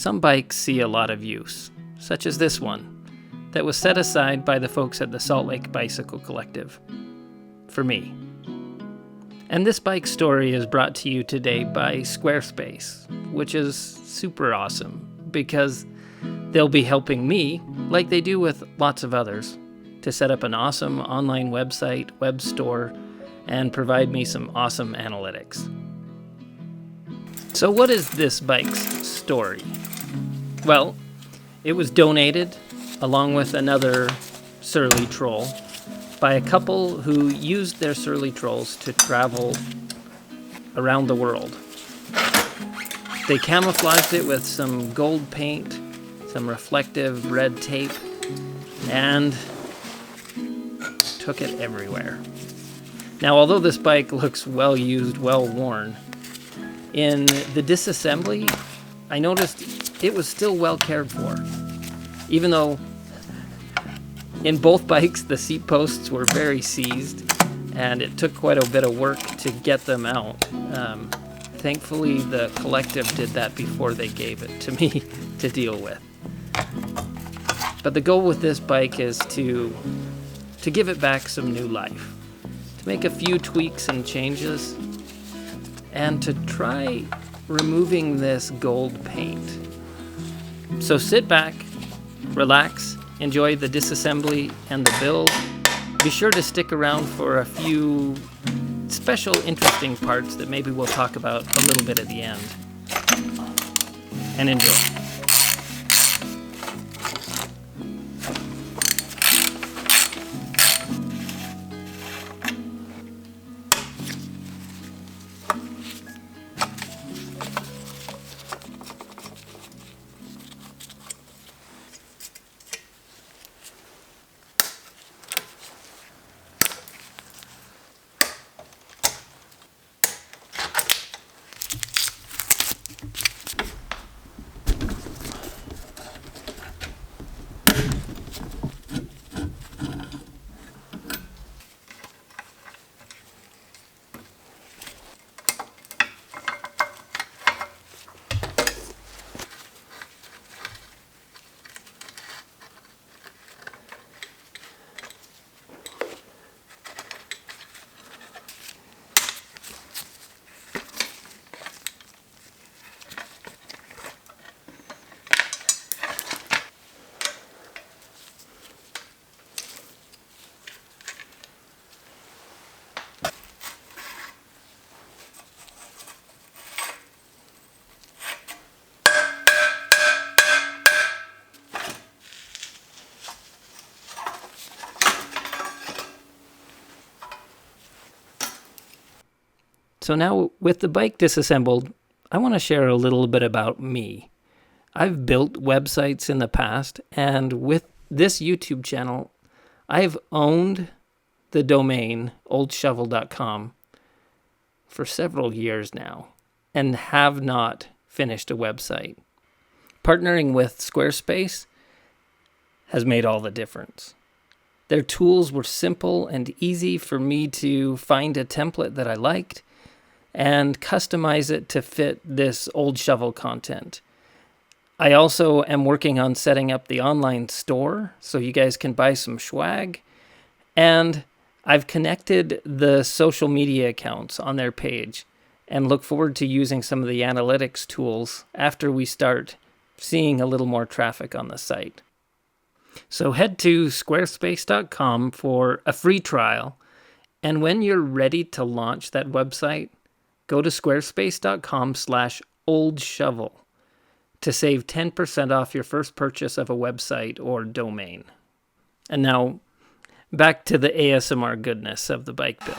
Some bikes see a lot of use, such as this one, that was set aside by the folks at the Salt Lake Bicycle Collective. For me. And this bike story is brought to you today by Squarespace, which is super awesome because they'll be helping me, like they do with lots of others, to set up an awesome online website, web store, and provide me some awesome analytics. So what is this bike's story? Well, it was donated, along with another surly troll, by a couple who used their surly trolls to travel around the world. They camouflaged it with some gold paint, some reflective red tape, and took it everywhere. Now, although this bike looks well used, well worn, in the disassembly, I noticed it was still well cared for, even though in both bikes, the seat posts were very seized, and it took quite a bit of work to get them out. Thankfully, the collective did that before they gave it to me to deal with. But the goal with this bike is to give it back some new life, to make a few tweaks and changes, and to try removing this gold paint. So sit back, relax, enjoy the disassembly and the build. Be sure to stick around for a few special interesting parts that maybe we'll talk about a little bit at the end. And enjoy. So now, with the bike disassembled, I want to share a little bit about me. I've built websites in the past, and with this YouTube channel, I've owned the domain oldshovel.com for several years now, and have not finished a website. Partnering with Squarespace has made all the difference. Their tools were simple and easy for me to find a template that I liked and customize it to fit this old shovel content. I also am working on setting up the online store so you guys can buy some swag, and I've connected the social media accounts on their page and look forward to using some of the analytics tools after we start seeing a little more traffic on the site. So head to squarespace.com for a free trial, and when you're ready to launch that website, go to squarespace.com/oldshovel to save 10% off your first purchase of a website or domain. And now, back to the ASMR goodness of the bike build.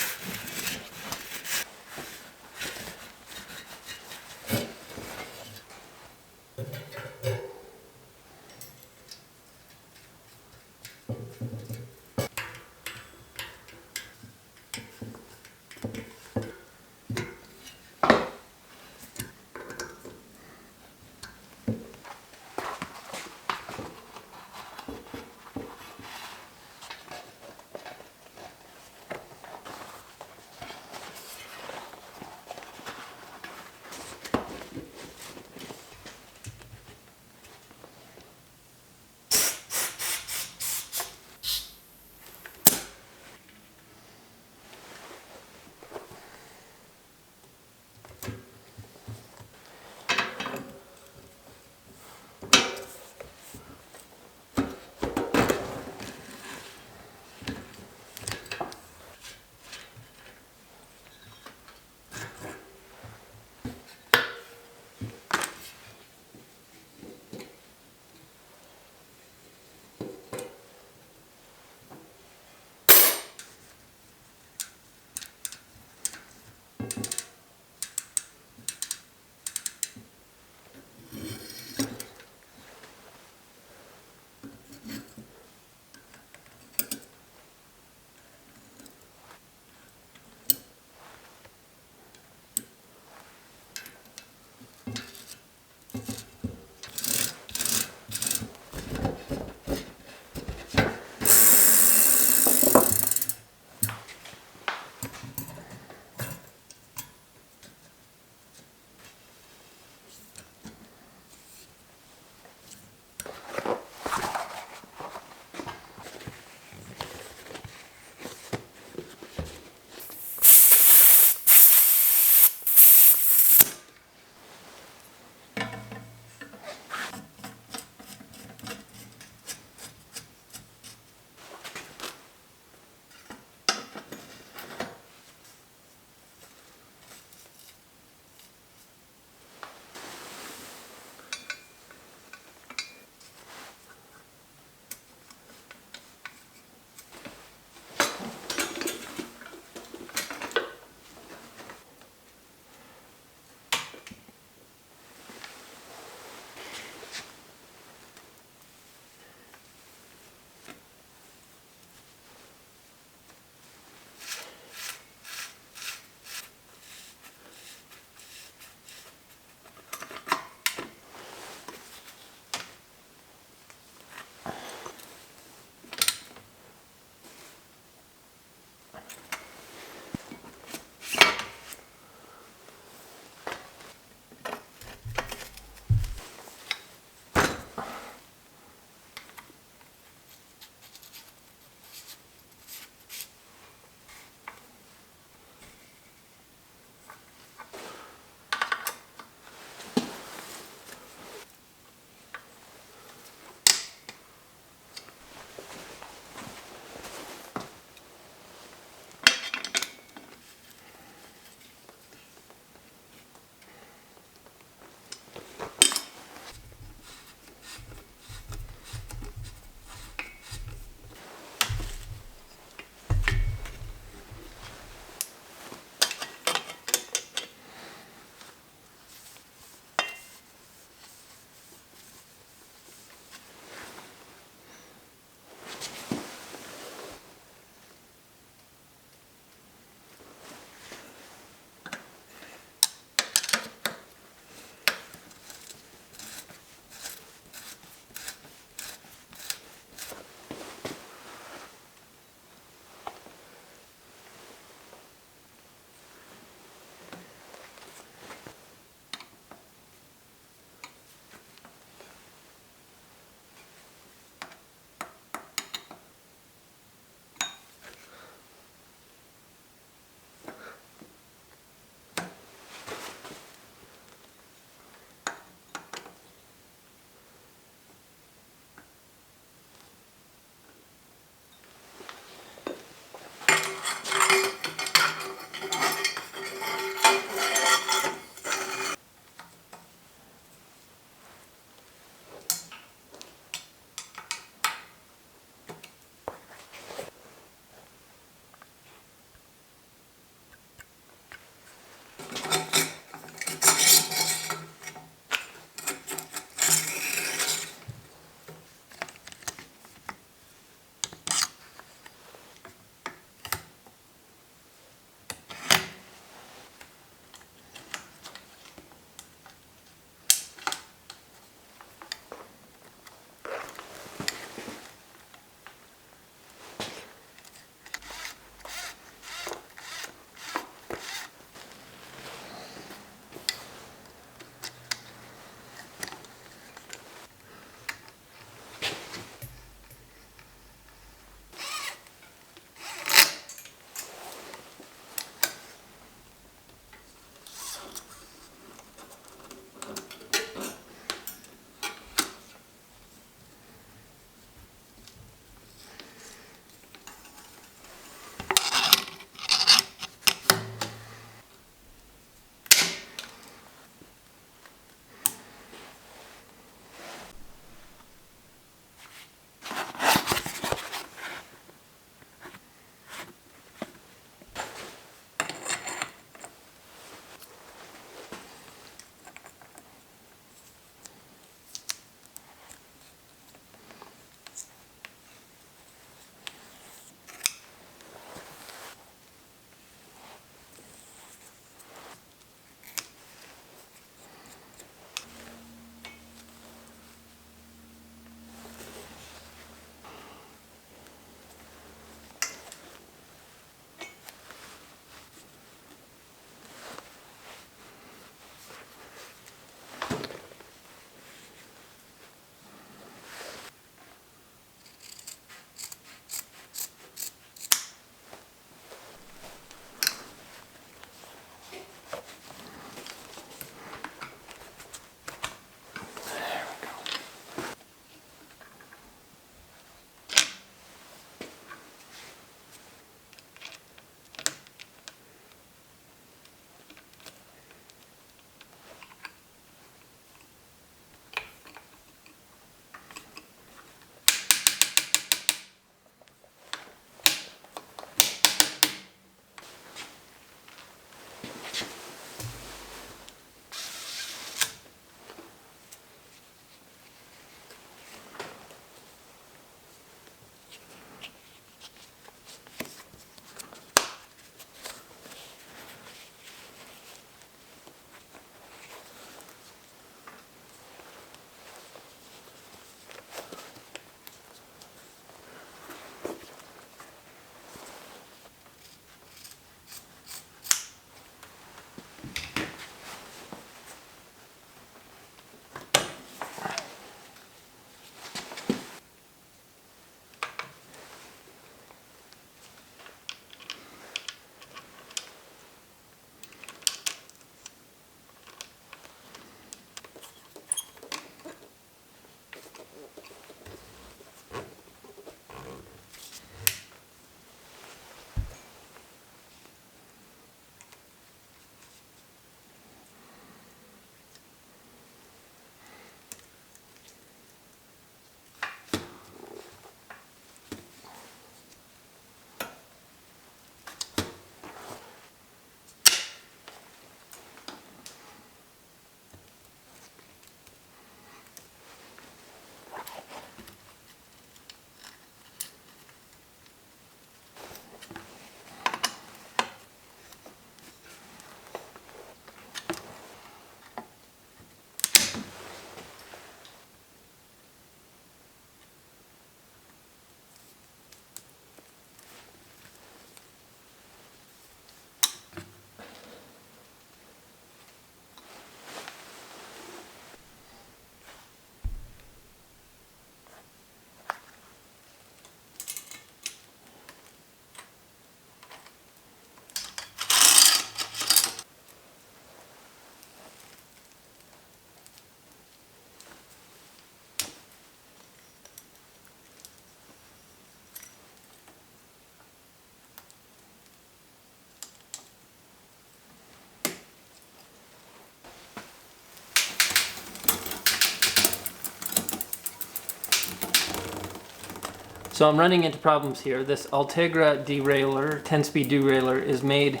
So I'm running into problems here. This Ultegra derailleur, 10-speed derailleur, is made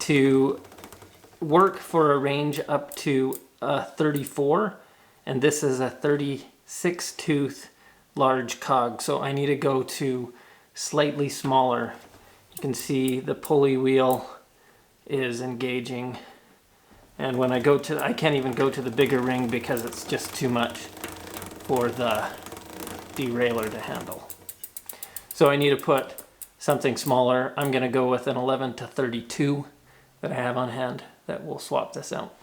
to work for a range up to 34, and this is a 36 tooth large cog, so I need to go to slightly smaller. You can see the pulley wheel is engaging, and when I go to, I can't even go to the bigger ring because it's just too much for the derailleur to handle. So I need to put something smaller. I'm going to go with an 11 to 32 that I have on hand that will swap this out.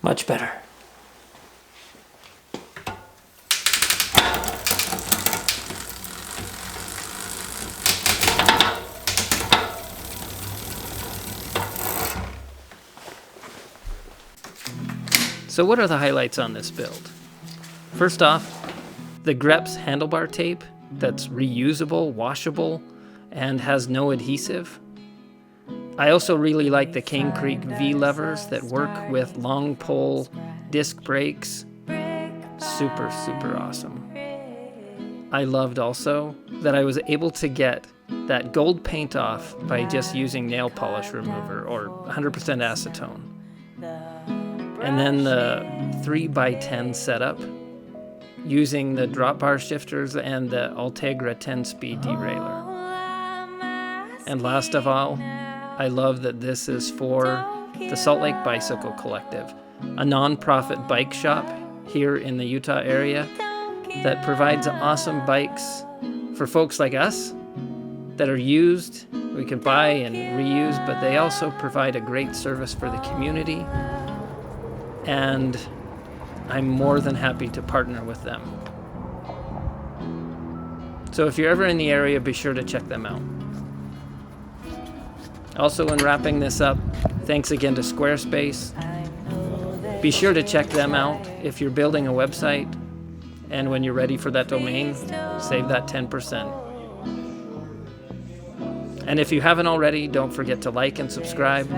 Much better. So what are the highlights on this build? First off, the Greps handlebar tape that's reusable, washable, and has no adhesive. I also really like the Cane Creek V levers that work with long pole disc brakes. Super, super awesome. I loved also that I was able to get that gold paint off by just using nail polish remover or 100% acetone. And then the 3x10 setup using the drop bar shifters and the Ultegra 10-speed derailleur. And last of all, I love that this is for the Salt Lake Bicycle Collective, a non-profit bike shop here in the Utah area that provides awesome bikes for folks like us that are used, we can buy and reuse, but they also provide a great service for the community, and I'm more than happy to partner with them. So if you're ever in the area, be sure to check them out. Also, in wrapping this up, thanks again to Squarespace. Be sure to check them out if you're building a website, and when you're ready for that domain, save that 10%. And if you haven't already, don't forget to like and subscribe.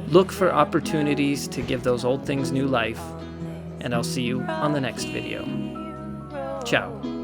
Look for opportunities to give those old things new life, and I'll see you on the next video. Ciao.